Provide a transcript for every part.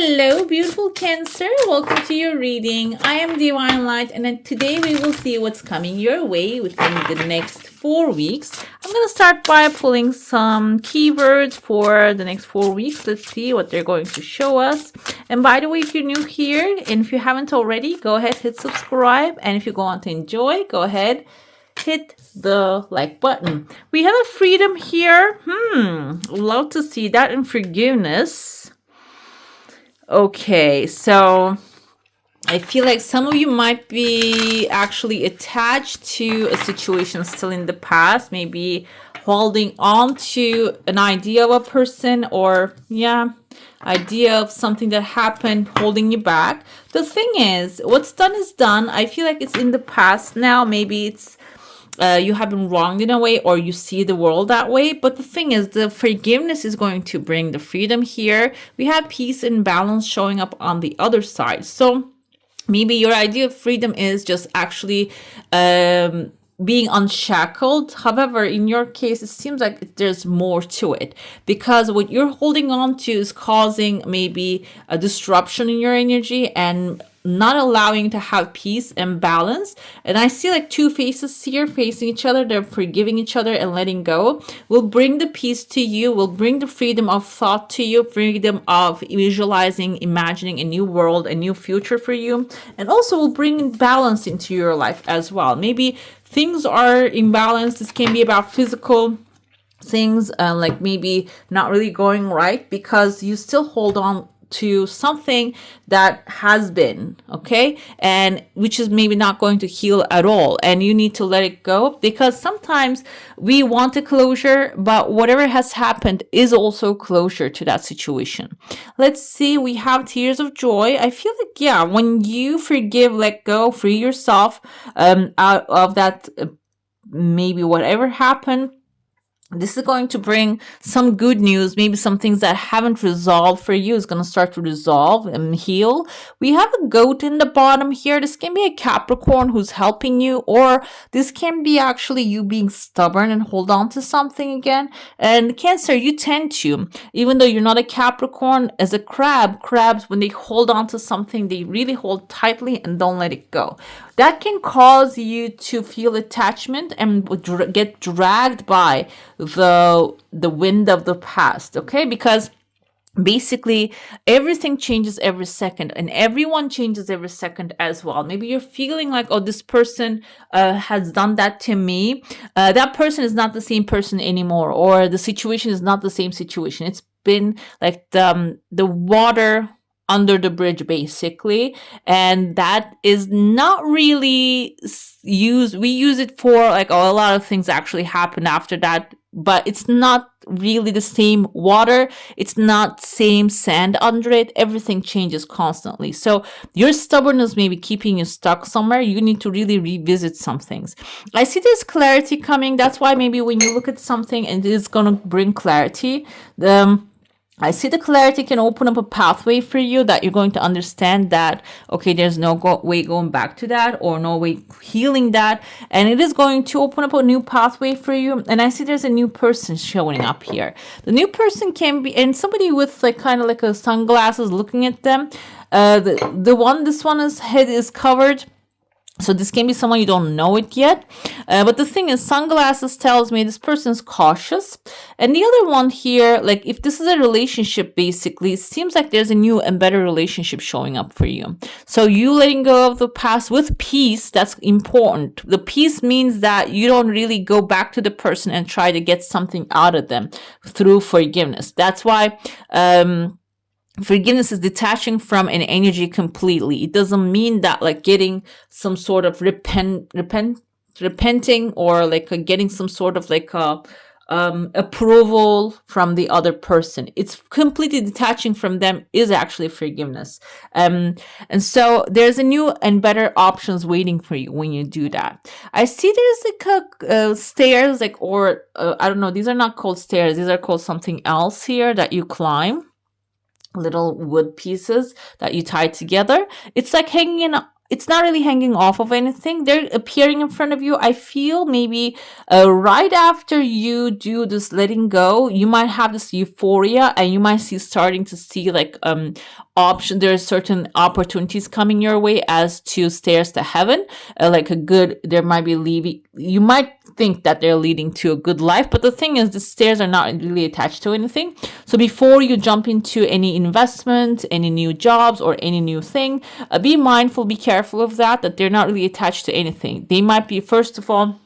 Hello, beautiful Cancer. Welcome to your reading. I am Divine Light, and then today we will see what's coming your way within the next 4 weeks. I'm going to start by pulling some keywords for the next 4 weeks. Let's see what they're going to show us. And by the way, if you're new here and if you haven't already, go ahead, hit subscribe. And if you go on to enjoy, go ahead, hit the like button. We have a freedom here. Love to see that, and forgiveness. Okay, so I feel like some of you might be actually attached to a situation still in the past, maybe holding on to an idea of a person or, idea of something that happened, holding you back. The thing is, what's done is done. I feel like it's in the past now. Maybe it's you have been wronged in a way, or you see the world that way. But the thing is, the forgiveness is going to bring the freedom here. We have peace and balance showing up on the other side. So maybe your idea of freedom is just actually being unshackled. However, in your case, it seems like there's more to it, because what you're holding on to is causing maybe a disruption in your energy and not allowing to have peace and balance. And I see like two faces here facing each other. They're forgiving each other and letting go. Will bring the peace to you, will bring the freedom of thought to you, freedom of visualizing, imagining a new world, a new future for you, and also will bring balance into your life as well. Maybe things are imbalanced. This can be about physical things, like maybe not really going right because you still hold on to something that has been, okay, and which is maybe not going to heal at all, and you need to let it go, because sometimes we want a closure, but whatever has happened is also closure to that situation. Let's see, we have tears of joy. I feel like, when you forgive, let go, free yourself out of that, maybe whatever happened, this is going to bring some good news. Maybe some things that haven't resolved for you is going to start to resolve and heal. We have a goat in the bottom here. This can be a Capricorn who's helping you, or this can be actually you being stubborn and hold on to something again. And Cancer, you tend to, even though you're not a Capricorn, as a crabs, when they hold on to something, they really hold tightly and don't let it go. That can cause you to feel attachment and get dragged by the wind of the past, okay? Because basically everything changes every second, and everyone changes every second as well. Maybe you're feeling like, oh, this person has done that to me. That person is not the same person anymore, or the situation is not the same situation. It's been like the water under the bridge, basically, and that is not really used. We use it for like, a lot of things actually happen after that, but it's not really the same water. It's not same sand under it. Everything changes constantly. So your stubbornness may be keeping you stuck somewhere. You need to really revisit some things. I see there's clarity coming. That's why maybe when you look at something and it's going to bring clarity, I see the clarity can open up a pathway for you that you're going to understand that, okay, there's no way going back to that, or no way healing that. And it is going to open up a new pathway for you. And I see there's a new person showing up here. The new person can be, and somebody with like kind of like a sunglasses looking at them. This one's head is covered. So this can be someone you don't know it yet. But the thing is, sunglasses tells me this person's cautious. And the other one here, like if this is a relationship, basically, it seems like there's a new and better relationship showing up for you. So you letting go of the past with peace, that's important. The peace means that you don't really go back to the person and try to get something out of them through forgiveness. That's why forgiveness is detaching from an energy completely. It doesn't mean that like getting some sort of repenting, or like getting some sort of like approval from the other person. It's completely detaching from them is actually forgiveness. And so there's a new and better options waiting for you when you do that. I see there's like stairs, like, or I don't know, these are not called stairs. These are called something else here that you climb. Little wood pieces that you tie together. It's like hanging in it's not really hanging off of anything. They're appearing in front of you. I feel maybe right after you do this letting go, you might have this euphoria, and you might starting to see like there's certain opportunities coming your way as to stairs to heaven. There might be leaving, you might think that they're leading to a good life, but the thing is the stairs are not really attached to anything. So before you jump into any investment, any new jobs, or any new thing, be mindful, be careful of that they're not really attached to anything. They might be, first of all,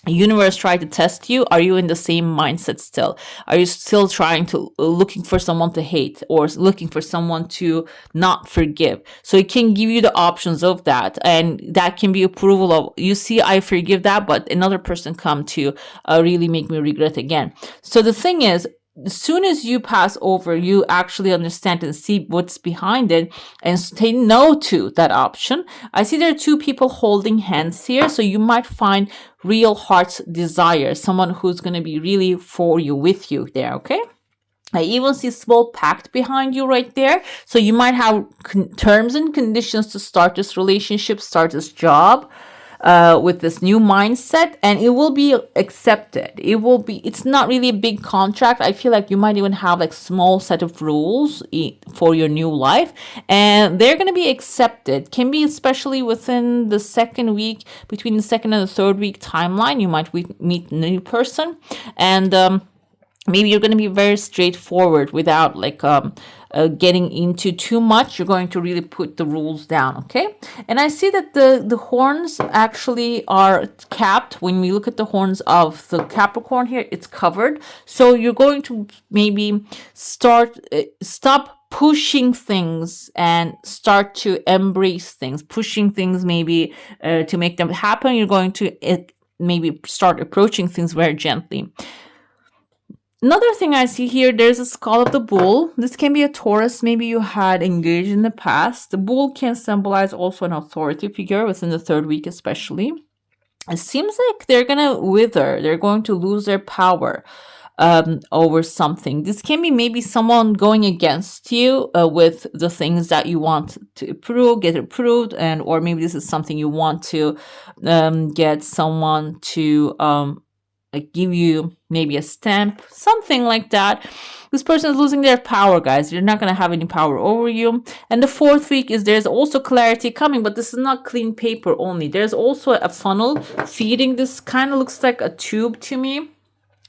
universe try to test you. Are you in the same mindset still? Are you still trying to looking for someone to hate, or looking for someone to not forgive? So it can give you the options of that, and that can be approval of, you see, I forgive that, but another person come to really make me regret again. So the thing is, as soon as you pass over, you actually understand and see what's behind it and say no to that option. I see there are two people holding hands here. So you might find real heart's desire, someone who's going to be really for you, with you there, okay? I even see small pact behind you right there. So you might have terms and conditions to start this relationship, start this job, with this new mindset, and it will be accepted. It's not really a big contract. I feel like you might even have like small set of rules for your new life, and they're going to be accepted. Can be especially within the second week, between the second and the third week timeline, you might meet a new person, and maybe you're going to be very straightforward without getting into too much. You're going to really put the rules down, okay? And I see that the horns actually are capped. When we look at the horns of the Capricorn here, it's covered. So you're going to maybe stop pushing things and start to embrace things. Pushing things maybe to make them happen. You're going to maybe start approaching things very gently. Another thing I see here, there's a skull of the bull. This can be a Taurus. Maybe you had engaged in the past. The bull can symbolize also an authority figure within the third week especially. It seems like they're going to wither. They're going to lose their power over something. This can be maybe someone going against you with the things that you want to get approved, or maybe this is something you want to get someone to give you maybe a stamp, something like that. This person is losing their power, guys. You're not going to have any power over you. And the fourth week is there's also clarity coming, but this is not clean paper only. There's also a funnel feeding. This kind of looks like a tube to me.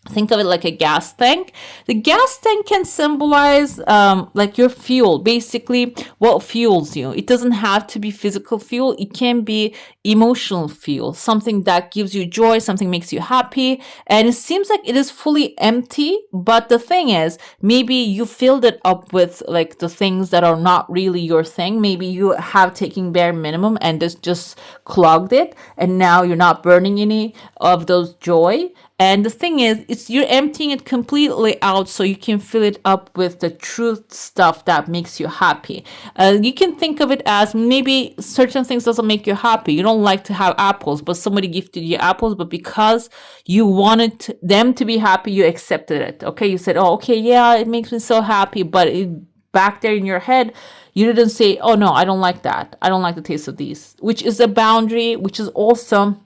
Think of it like a gas tank. The gas tank can symbolize like your fuel, basically what fuels you. It doesn't have to be physical fuel. It can be emotional fuel, something that gives you joy, something makes you happy. And it seems like it is fully empty. But the thing is, maybe you filled it up with like the things that are not really your thing. Maybe you have taken bare minimum and just clogged it. And now you're not burning any of those joy. And the thing is, you're emptying it completely out so you can fill it up with the truth stuff that makes you happy. You can think of it as maybe certain things doesn't make you happy. You don't like to have apples, but somebody gifted you apples, but because you wanted them to be happy, you accepted it. Okay, you said, oh, okay, yeah, it makes me so happy, but back there in your head, you didn't say, oh no, I don't like that. I don't like the taste of these, which is a boundary, which is also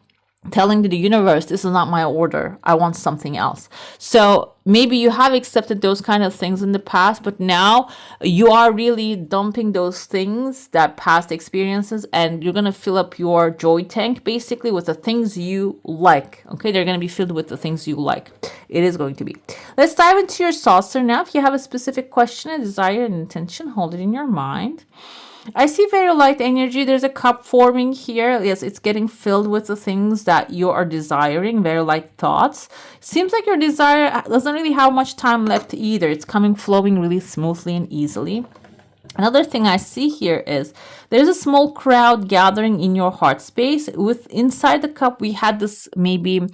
telling the universe, this is not my order. I want something else. So maybe you have accepted those kind of things in the past, but now you are really dumping those things, that past experiences, and you're going to fill up your joy tank basically with the things you like. Okay, they're going to be filled with the things you like. It is going to be. Let's dive into your saucer now. If you have a specific question, a desire, an intention, hold it in your mind. I see very light energy. There's a cup forming here. Yes, it's getting filled with the things that you are desiring, very light thoughts. Seems like your desire doesn't really have much time left either. It's flowing really smoothly and easily. Another thing I see here is there's a small crowd gathering in your heart space. With inside the cup, we had this maybe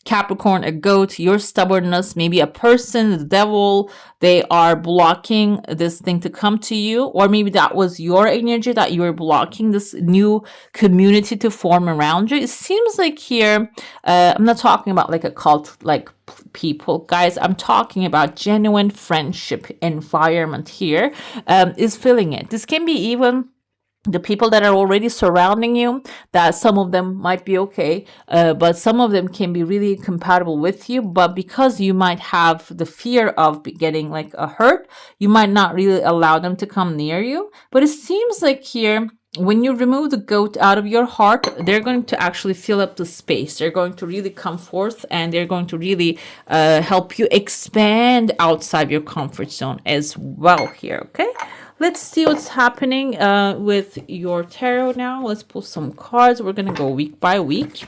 Capricorn, a goat, your stubbornness, maybe a person, the devil. They are blocking this thing to come to you, or maybe that was your energy that you were blocking this new community to form around you. It seems like here, I'm not talking about like a cult, like people, guys. I'm talking about genuine friendship environment here is filling it. This can be even the people that are already surrounding you, that some of them might be okay, but some of them can be really compatible with you, but because you might have the fear of getting like a hurt, you might not really allow them to come near you. But it seems like here, when you remove the goat out of your heart, they're going to actually fill up the space. They're going to really come forth, and they're going to really help you expand outside your comfort zone as well here. Okay, let's see what's happening with your tarot now. Let's pull some cards. We're going to go week by week.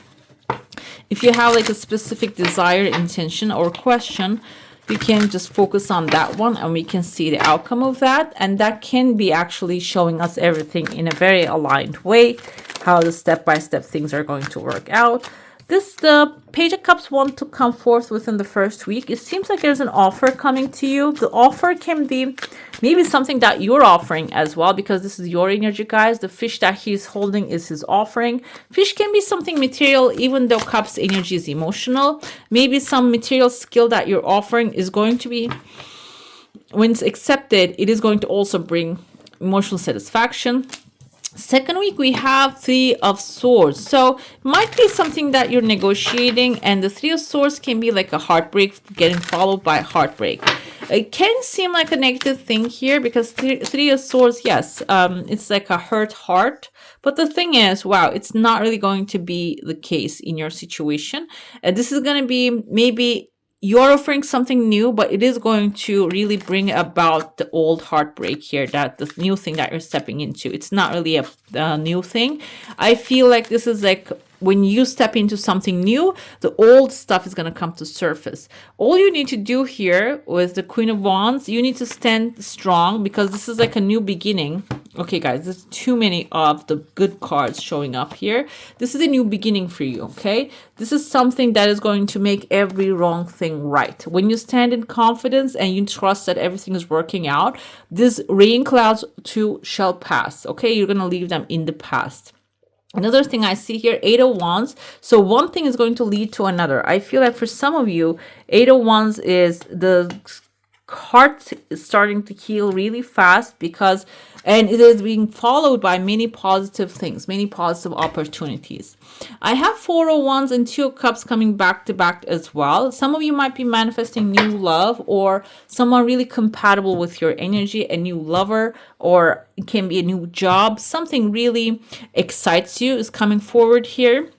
If you have like a specific desire, intention, or question, you can just focus on that one and we can see the outcome of that. And that can be actually showing us everything in a very aligned way, how the step-by-step things are going to work out. The Page of Cups want to come forth within the first week. It seems like there's an offer coming to you. The offer can be maybe something that you're offering as well, because this is your energy, guys. The fish that he's holding is his offering. Fish can be something material, even though Cups energy is emotional. Maybe some material skill that you're offering is going to be, when it's accepted, it is going to also bring emotional satisfaction. Second week, we have Three of Swords. So it might be something that you're negotiating, and the Three of Swords can be like a heartbreak getting followed by heartbreak. It can seem like a negative thing here, because Three of Swords, yes, it's like a hurt heart. But the thing is, wow, it's not really going to be the case in your situation. This is going to be maybe you're offering something new, but it is going to really bring about the old heartbreak here, that the new thing that you're stepping into. It's not really a new thing. I feel like this is like when you step into something new, the old stuff is going to come to surface. All you need to do here with the Queen of Wands, you need to stand strong, because this is like a new beginning. Okay, guys, there's too many of the good cards showing up here. This is a new beginning for you, okay? This is something that is going to make every wrong thing right. When you stand in confidence and you trust that everything is working out, these rain clouds too shall pass, okay? You're going to leave them in the past. Another thing I see here, Eight of Wands. So one thing is going to lead to another. I feel like for some of you, Eight of Wands is the heart is starting to heal really fast, because, and it is being followed by many positive things, many positive opportunities. I have Four of Wands and Two of Cups coming back to back as well. Some of you might be manifesting new love, or someone really compatible with your energy, a new lover, or it can be a new job. Something really excites you is coming forward here.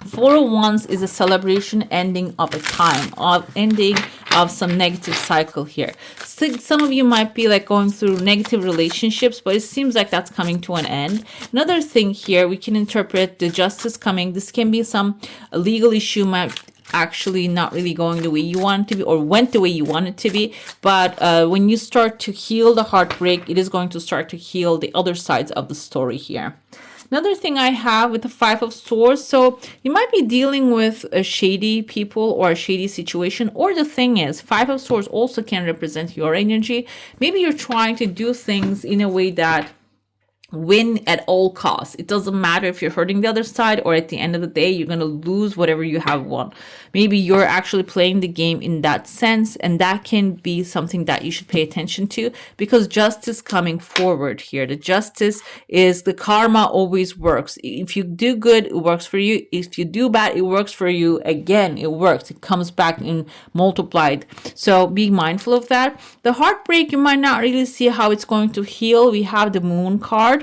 Four of Wands is a celebration, ending of a time, of ending of some negative cycle here. So some of you might be like going through negative relationships, but it seems like that's coming to an end. Another thing here, we can interpret the justice coming. This can be some legal issue might actually not really going the way you want it to be, or went the way you want it to be. But when you start to heal the heartbreak, it is going to start to heal the other sides of the story here. Another thing I have with the Five of Swords, so you might be dealing with a shady people or a shady situation, or the thing is, Five of Swords also can represent your energy. Maybe you're trying to do things in a way that win at all costs. It doesn't matter if you're hurting the other side, or at the end of the day, you're going to lose whatever you have won. Maybe you're actually playing the game in that sense, and that can be something that you should pay attention to, because justice coming forward here. The justice is the karma always works. If you do good, it works for you. If you do bad, it works for you. Again, it works. It comes back in multiplied. So be mindful of that. The heartbreak, you might not really see how it's going to heal. We have the Moon card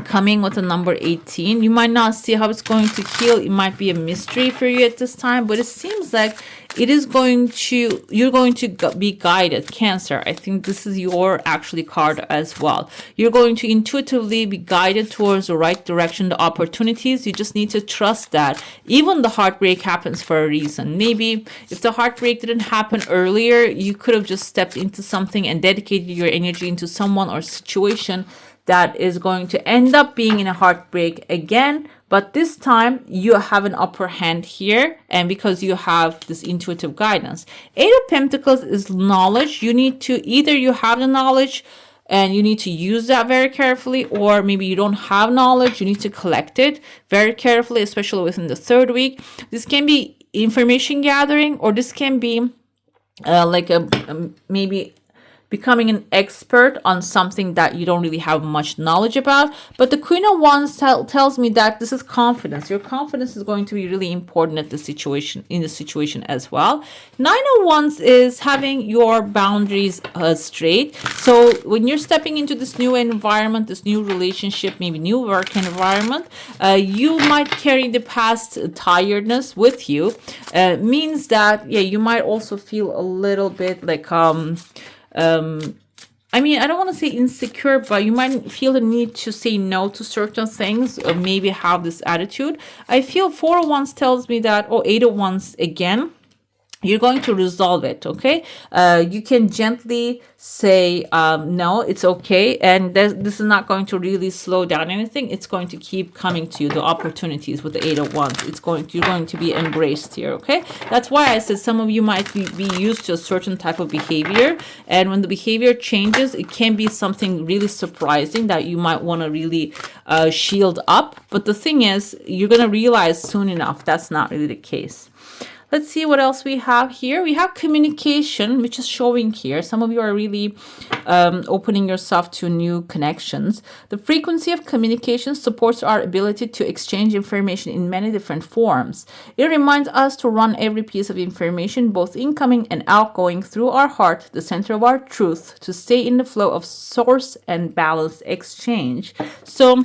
coming with a number 18. You might not see how it's going to heal. It might be a mystery for you at this time, but it seems like it is going to, you're going to be guided. Cancer, I think this is your actually card as well. You're going to intuitively be guided towards the right direction, the opportunities. You just need to trust that even the heartbreak happens for a reason. Maybe if the heartbreak didn't happen earlier, you could have just stepped into something and dedicated your energy into someone or situation that is going to end up being in a heartbreak again. But this time you have an upper hand here, and because you have this intuitive guidance. Eight of Pentacles is knowledge. You need to, either you have the knowledge and you need to use that very carefully, or maybe you don't have knowledge, you need to collect it very carefully, especially within the third week. This can be information gathering, or this can be like maybe becoming an expert on something that you don't really have much knowledge about. But the Queen of Wands tells me that this is confidence. Your confidence is going to be really important at the situation, in the situation as well. Nine of Wands is having your boundaries straight. So when you're stepping into this new environment, this new relationship, maybe new work environment, you might carry the past tiredness with you. Means that, yeah, you might also feel a little bit like I mean, I don't want to say insecure, but you might feel the need to say no to certain things, or maybe have this attitude. I feel Four of Wands tells me that, or Eight of Wands again, you're going to resolve it. Okay, you can gently say no, it's okay, and this is not going to really slow down anything. It's going to keep coming to you, the opportunities with the Eight of Wands. You're going to be embraced here. Okay, that's why I said some of you might be used to a certain type of behavior, and when the behavior changes, it can be something really surprising that you might want to really shield up. But the thing is, you're going to realize soon enough that's not really the case. Let's see what else we have here. We have communication, which is showing here. Some of you are really opening yourself to new connections. The frequency of communication supports our ability to exchange information in many different forms. It reminds us to run every piece of information, both incoming and outgoing, through our heart, the center of our truth, to stay in the flow of source and balanced exchange. So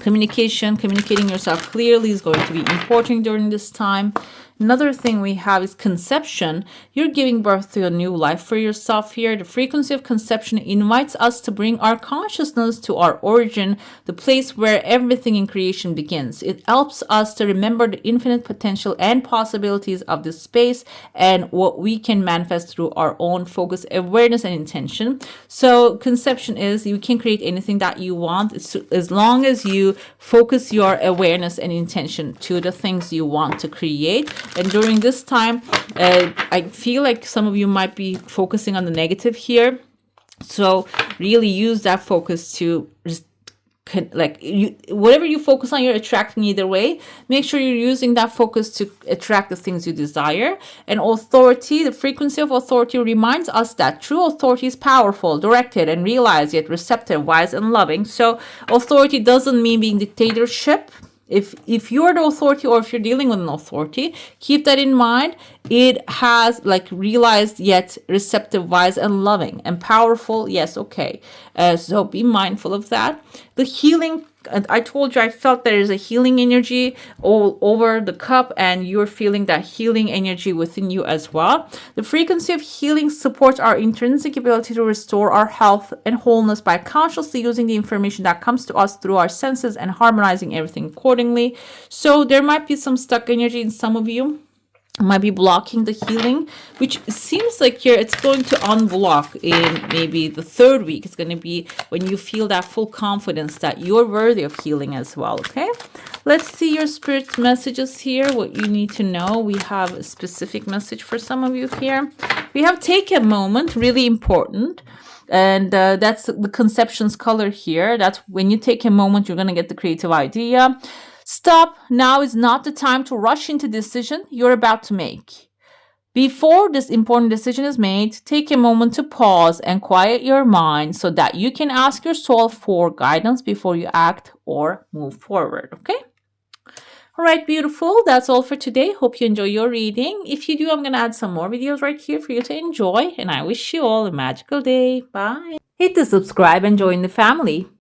communicating yourself clearly is going to be important during this time. Another thing we have is conception. You're giving birth to a new life for yourself here. The frequency of conception invites us to bring our consciousness to our origin, the place where everything in creation begins. It helps us to remember the infinite potential and possibilities of this space and what we can manifest through our own focus, awareness, and intention. So conception is you can create anything that you want as long as you focus your awareness and intention to the things you want to create. And during this time, I feel like some of you might be focusing on the negative here. So really use that focus to just whatever you focus on, you're attracting either way. Make sure you're using that focus to attract the things you desire. And authority, the frequency of authority reminds us that true authority is powerful, directed, and realized, yet receptive, wise, and loving. So authority doesn't mean being dictatorship. If you're the authority, or if you're dealing with an authority, keep that in mind. It has realized, yet receptive, wise, and loving, and powerful. Yes, okay. So be mindful of that. The healing, I told you, I felt there is a healing energy all over the cup, and you're feeling that healing energy within you as well. The frequency of healing supports our intrinsic ability to restore our health and wholeness by consciously using the information that comes to us through our senses and harmonizing everything accordingly. So there might be some stuck energy in some of you. Might be blocking the healing, which seems like it's going to unblock in maybe the third week. It's going to be when you feel that full confidence that you're worthy of healing as well. Okay, let's see your spirit messages here, what you need to know. We have a specific message for some of you here. We have take a moment, really important. And that's the conceptions color here. That's when you take a moment, you're going to get the creative idea. Stop. Now is not the time to rush into decision you're about to make. Before this important decision is made, take a moment to pause and quiet your mind so that you can ask your soul for guidance before you act or move forward. Okay? All right, beautiful. That's all for today. Hope you enjoy your reading. If you do, I'm going to add some more videos right here for you to enjoy. And I wish you all a magical day. Bye. Hit the subscribe and join the family.